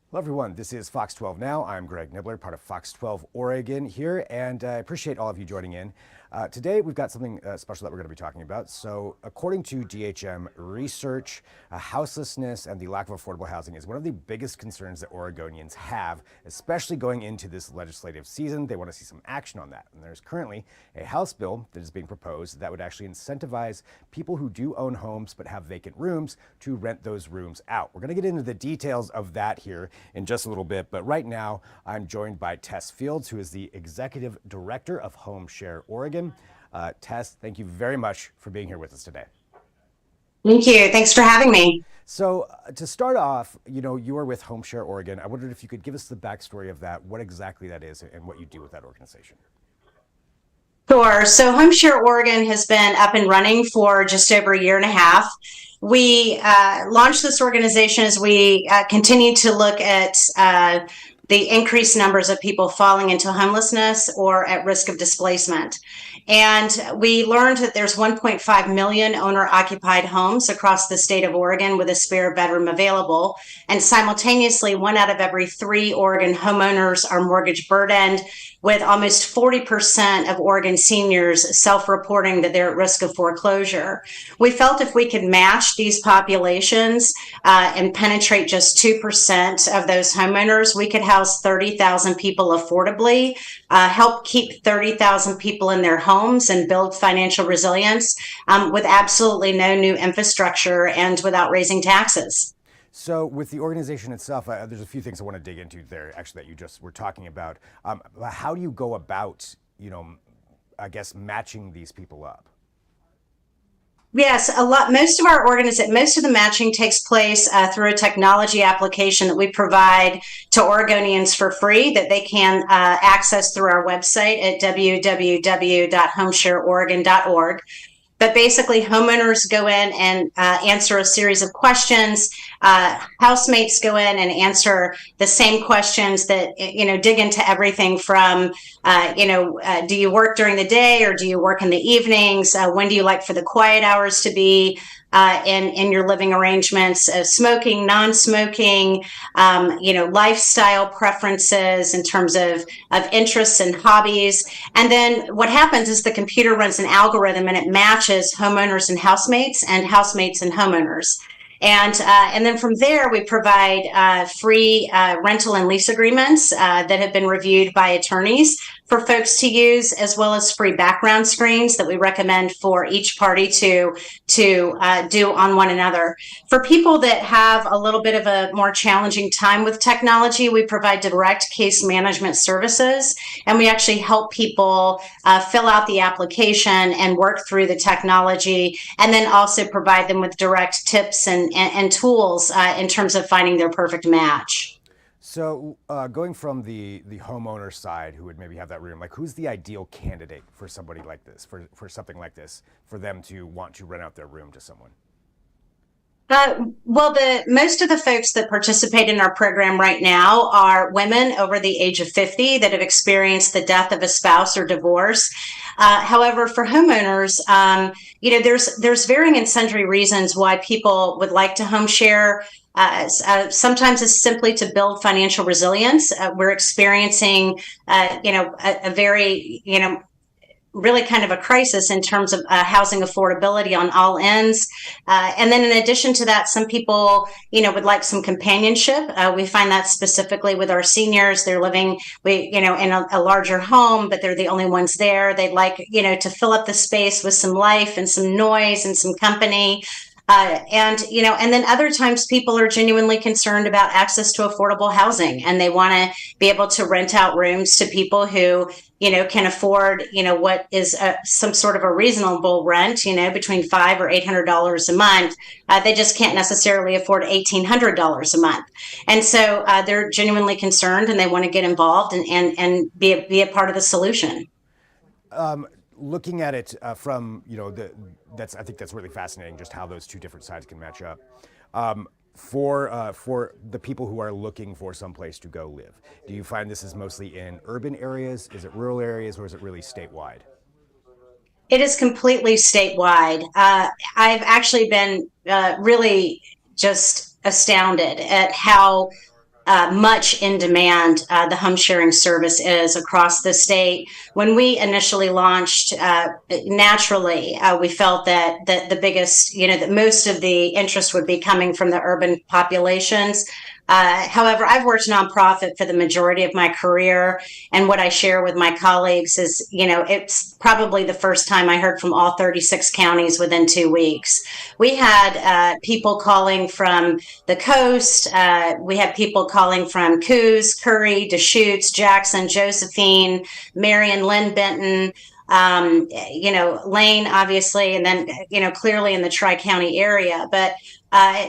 Hello, everyone. This is Fox 12 Now. I'm Greg Nibbler, part of Fox 12 Oregon here, and I appreciate all of you joining in. Today, we've got something special that we're going to be talking about. So, according to DHM research, houselessness and the lack of affordable housing is one of the biggest concerns that Oregonians have, especially going into this legislative season. They want to see some action on that. And there's currently a House bill that is being proposed that would actually incentivize people who do own homes but have vacant rooms to rent those rooms out. We're going to get into the details of that here in just a little bit, but right now I'm joined by Tess Fields, who is the Executive Director of Homeshare Oregon. Tess, thank you very much for being here with us today. Thank you. Thanks for having me. So to start off, you are with Homeshare Oregon. I wondered if you could give us the backstory of that, what exactly that is, and what you do with that organization. Sure. So Homeshare Oregon has been up and running for just over a year and a half. We launched this organization as we continue to look at the increased numbers of people falling into homelessness or at risk of displacement. And we learned that there's 1.5 million owner-occupied homes across the state of Oregon with a spare bedroom available. And simultaneously, 1 out of every 3 Oregon homeowners are mortgage burdened, with almost 40% of Oregon seniors self-reporting that they're at risk of foreclosure. We felt if we could match these populations and penetrate just 2% of those homeowners, we could house 30,000 people affordably, help keep 30,000 people in their homes and build financial resilience with absolutely no new infrastructure and without raising taxes. So with the organization itself, there's a few things I want to dig into there, actually, that you just were talking about. How do you go about, I guess, matching these people up? Yes, most of the matching takes place through a technology application that we provide to Oregonians for free that they can access through our website at www.homeshareoregon.org. But basically, homeowners go in and answer a series of questions. Housemates go in and answer the same questions that, dig into everything from, do you work during the day or do you work in the evenings? When do you like for the quiet hours to be in your living arrangements? Smoking, non-smoking, lifestyle preferences in terms of interests and hobbies. And then what happens is the computer runs an algorithm and it matches homeowners and housemates and housemates and homeowners. And then from there, we provide free rental and lease agreements that have been reviewed by attorneys for folks to use, as well as free background screens that we recommend for each party to do on one another. For people that have a little bit of a more challenging time with technology, we provide direct case management services, and we actually help people fill out the application and work through the technology, and then also provide them with direct tips and tools in terms of finding their perfect match. So going from the homeowner side, who would maybe have that room, like who's the ideal candidate for somebody like this, for something like this, for them to want to rent out their room to someone? Well, most of the folks that participate in our program right now are women over the age of 50 that have experienced the death of a spouse or divorce. However, for homeowners, there's varying and sundry reasons why people would like to home share. Sometimes it's simply to build financial resilience. We're experiencing, a very, really kind of a crisis in terms of housing affordability on all ends. And then in addition to that, some people, would like some companionship. We find that specifically with our seniors. They're living, in a larger home, but they're the only ones there. They'd like, to fill up the space with some life and some noise and some company. And then other times people are genuinely concerned about access to affordable housing, and they want to be able to rent out rooms to people who, can afford, what is some sort of a reasonable rent, between $500 or $800 a month. They just can't necessarily afford $1,800 a month. And so they're genuinely concerned, and they want to get involved and be a part of the solution. Looking at it from, I think that's really fascinating, just how those two different sides can match up. For the people who are looking for some place to go live, do you find this is mostly in urban areas? Is it rural areas, or is it really statewide? It is completely statewide. I've actually been really just astounded at how much in demand the home sharing service is across the state. When we initially launched, naturally, we felt that the biggest, that most of the interest would be coming from the urban populations. However, I've worked nonprofit for the majority of my career, and what I share with my colleagues is, it's probably the first time I heard from all 36 counties within 2 weeks. We had people calling from the coast. We had people calling from Coos, Curry, Deschutes, Jackson, Josephine, Marion, Lynn, Benton, Lane, obviously, and then, clearly in the Tri-County area. But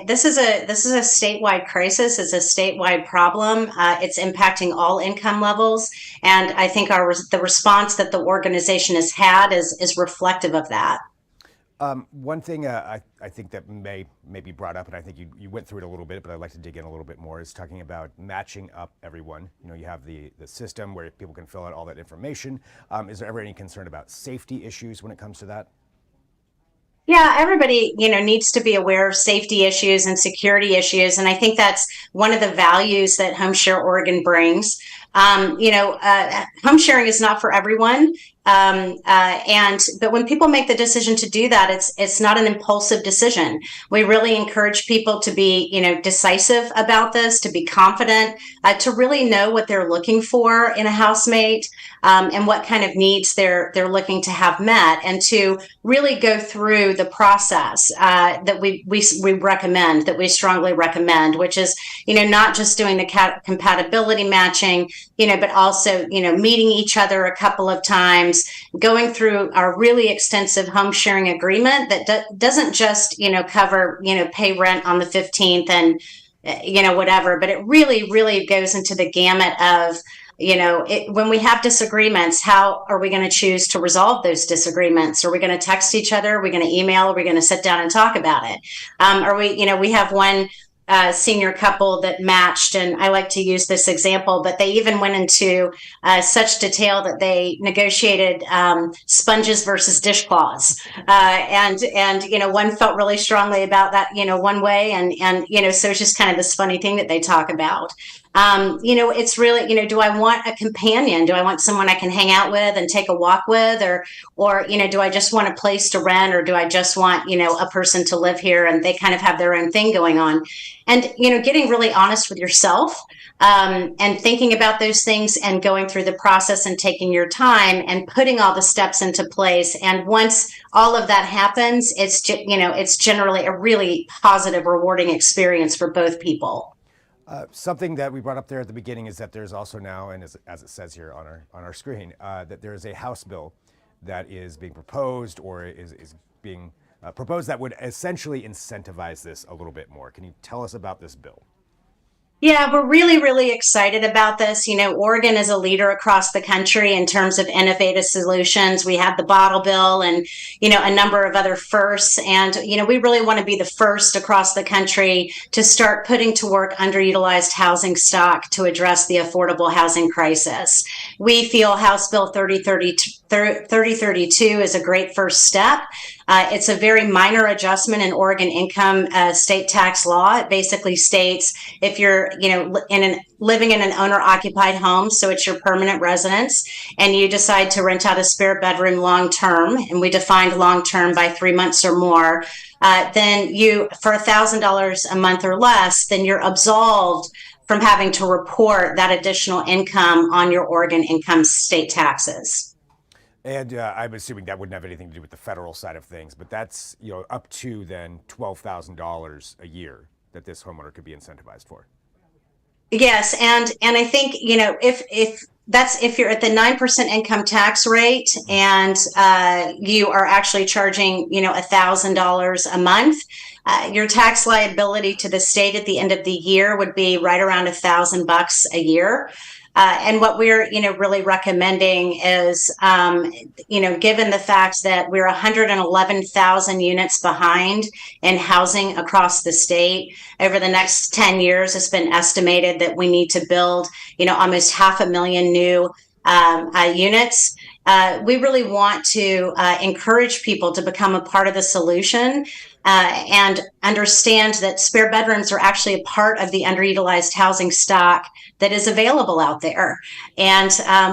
this is a statewide crisis. It's a statewide problem. It's impacting all income levels, and I think the response that the organization has had is reflective of that. One thing I think that may be brought up, and I think you went through it a little bit, but I'd like to dig in a little bit more, is talking about matching up everyone. You have the system where people can fill out all that information. Is there ever any concern about safety issues when it comes to that? Yeah, everybody, needs to be aware of safety issues and security issues, and I think that's one of the values that Homeshare Oregon brings. Home sharing is not for everyone, but when people make the decision to do that, it's not an impulsive decision. We really encourage people to be, decisive about this, to be confident, to really know what they're looking for in a housemate, and what kind of needs they're looking to have met, and to really go through the process that we recommend, that we strongly recommend, which is, not just doing the compatibility matching, but also, meeting each other a couple of times, going through our really extensive home sharing agreement that doesn't just, cover, pay rent on the 15th and, whatever, but it really, really goes into the gamut of, when we have disagreements, how are we going to choose to resolve those disagreements? Are we going to text each other? Are we going to email? Are we going to sit down and talk about it? We have one senior couple that matched, and I like to use this example, but they even went into such detail that they negotiated sponges versus dishcloths, and one felt really strongly about that, one way, and so it's just kind of this funny thing that they talk about. It's really, do I want a companion? Do I want someone I can hang out with and take a walk with, or do I just want a place to rent, or do I just want, a person to live here and they kind of have their own thing going on? And, getting really honest with yourself, and thinking about those things and going through the process and taking your time and putting all the steps into place. And once all of that happens, it's generally a really positive, rewarding experience for both people. Something that we brought up there at the beginning is that there's also now, and as it says here on our screen, that there is a House bill that is being proposed, or is being proposed, that would essentially incentivize this a little bit more. Can you tell us about this bill? Yeah, we're really, really excited about this. Oregon is a leader across the country in terms of innovative solutions. We have the bottle bill and, a number of other firsts. And, we really want to be the first across the country to start putting to work underutilized housing stock to address the affordable housing crisis. We feel House Bill 3032 is a great first step. It's a very minor adjustment in Oregon income state tax law. It basically states if you're, living in an owner-occupied home, so it's your permanent residence, and you decide to rent out a spare bedroom long-term, and we defined long-term by 3 months or more, then for $1,000 a month or less, then you're absolved from having to report that additional income on your Oregon income state taxes. And I'm assuming that wouldn't have anything to do with the federal side of things, but that's up to then $12,000 a year that this homeowner could be incentivized for. Yes, and I think if you're at the 9% income tax rate and you are actually charging $1,000 a month, your tax liability to the state at the end of the year would be right around $1,000 a year. And what we're, really recommending is, given the fact that we're 111,000 units behind in housing across the state, over the next 10 years, it's been estimated that we need to build, almost 500,000 new units. We really want to encourage people to become a part of the solution. and understand that spare bedrooms are actually a part of the underutilized housing stock that is available out there. And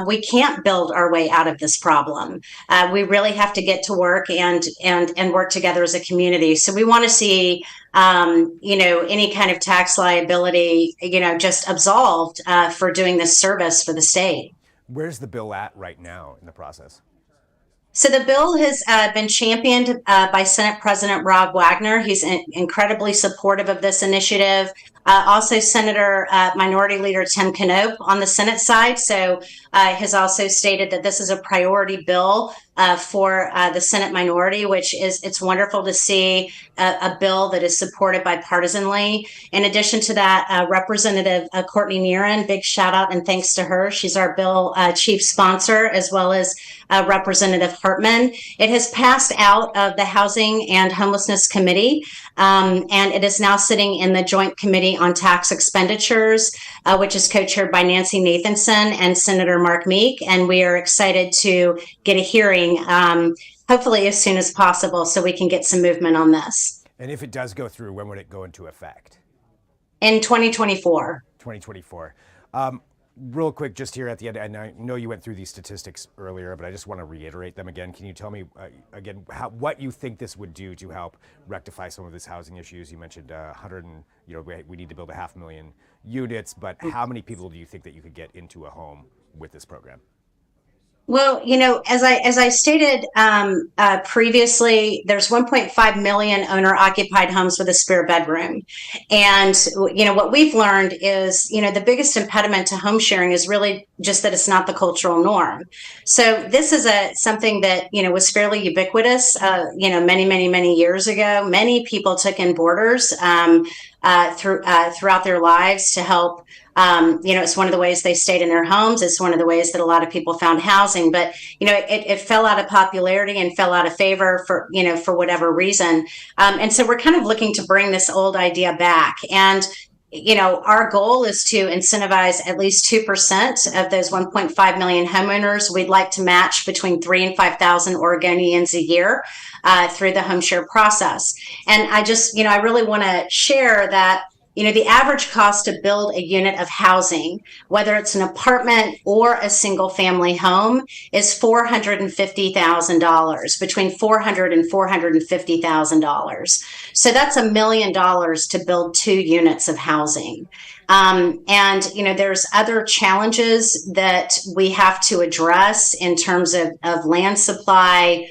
we can't build our way out of this problem. We really have to get to work and work together as a community. So we want to see any kind of tax liability, just absolved for doing this service for the state. Where's the bill at right now in the process? So the bill has been championed by Senate President Rob Wagner. He's incredibly supportive of this initiative. Also, Senator Minority Leader Tim Knopp on the Senate side, has also stated that this is a priority bill for the Senate minority, it's wonderful to see a bill that is supported bipartisanly. In addition to that, Representative Courtney Nearen, big shout out and thanks to her. She's our bill chief sponsor, as well as Representative Hartman. It has passed out of the Housing and Homelessness Committee, and it is now sitting in the Joint Committee on Tax Expenditures, which is co-chaired by Nancy Nathanson and Senator Mark Meek. And we are excited to get a hearing, hopefully as soon as possible, so we can get some movement on this. And if it does go through, when would it go into effect? In 2024. 2024. Real quick, just here at the end, and I know you went through these statistics earlier, but I just want to reiterate them again. Can you tell me again what you think this would do to help rectify some of these housing issues? You mentioned 100, and we need to build 500,000 units, but how many people do you think that you could get into a home with this program? Well, as I stated previously, there's 1.5 million owner-occupied homes with a spare bedroom, and what we've learned is the biggest impediment to home sharing is really just that it's not the cultural norm. So this is something that was fairly ubiquitous. Many years ago, many people took in boarders throughout their lives to help. It's one of the ways they stayed in their homes. It's one of the ways that a lot of people found housing, but it fell out of popularity and fell out of favor for whatever reason. And so we're kind of looking to bring this old idea back. And our goal is to incentivize at least 2% of those 1.5 million homeowners. We'd like to match between 3,000 and 5,000 Oregonians a year through the Homeshare process. And I really want to share that the average cost to build a unit of housing, whether it's an apartment or a single family home, is $450,000, between $400,000 and $450,000. So that's $1 million to build 2 units of housing. There's other challenges that we have to address in terms of land supply,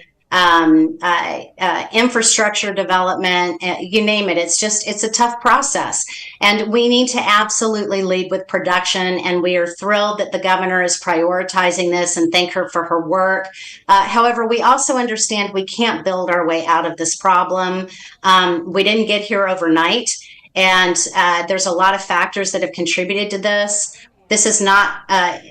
infrastructure development, you name it. It's a tough process, and we need to absolutely lead with production. And we are thrilled that the governor is prioritizing this, and thank her for her work. However, we also understand we can't build our way out of this problem. We didn't get here overnight, and there's a lot of factors that have contributed to this. This is not.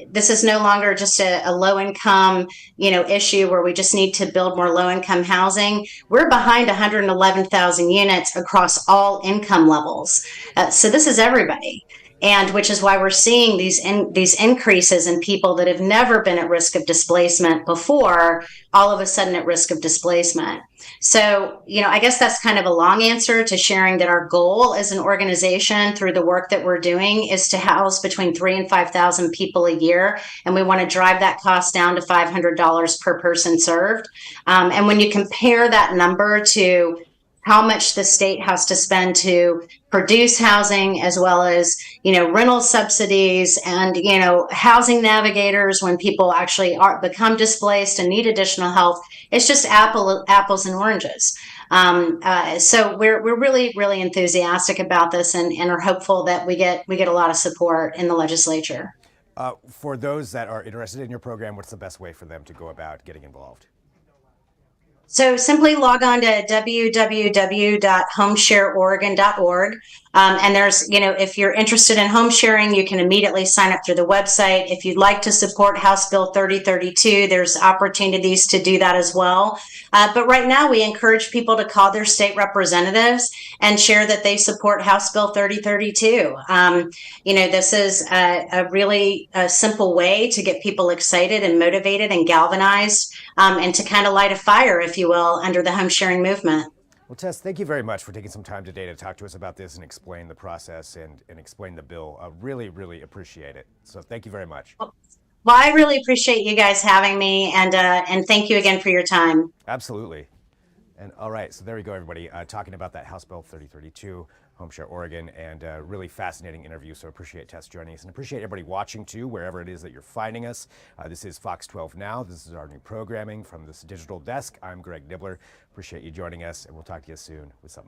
This is no longer just a low income, issue where we just need to build more low income housing. We're behind 111,000 units across all income levels. So this is everybody, and which is why we're seeing these increases in people that have never been at risk of displacement before, all of a sudden at risk of displacement. So, I guess that's kind of a long answer to sharing that our goal as an organization through the work that we're doing is to house between 3,000 and 5,000 people a year. And we want to drive that cost down to $500 per person served. And when you compare that number to how much the state has to spend to produce housing, as well as, rental subsidies and, housing navigators when people actually become displaced and need additional help, it's just apples and oranges. So we're really, really enthusiastic about this, and are hopeful that we get a lot of support in the legislature. For those that are interested in your program, what's the best way for them to go about getting involved? So simply log on to www.homeshareoregon.org. And there's, if you're interested in home sharing, you can immediately sign up through the website. If you'd like to support House Bill 3032, there's opportunities to do that as well. But right now, we encourage people to call their state representatives and share that they support House Bill 3032. This is a really simple way to get people excited and motivated and galvanized, and to kind of light a fire, if you will, under the home sharing movement. Well, Tess, thank you very much for taking some time today to talk to us about this and explain the process and explain the bill. Really, really appreciate it. So thank you very much. Well, I really appreciate you guys having me, and thank you again for your time. Absolutely. And all right, so there we go, everybody. Talking about that House Bill 3032, Homeshare Oregon, and a really fascinating interview. So appreciate Tess joining us and appreciate everybody watching too, wherever it is that you're finding us. This is Fox 12 Now. This is our new programming from this digital desk. I'm Greg Nibbler. Appreciate you joining us, and we'll talk to you soon with something.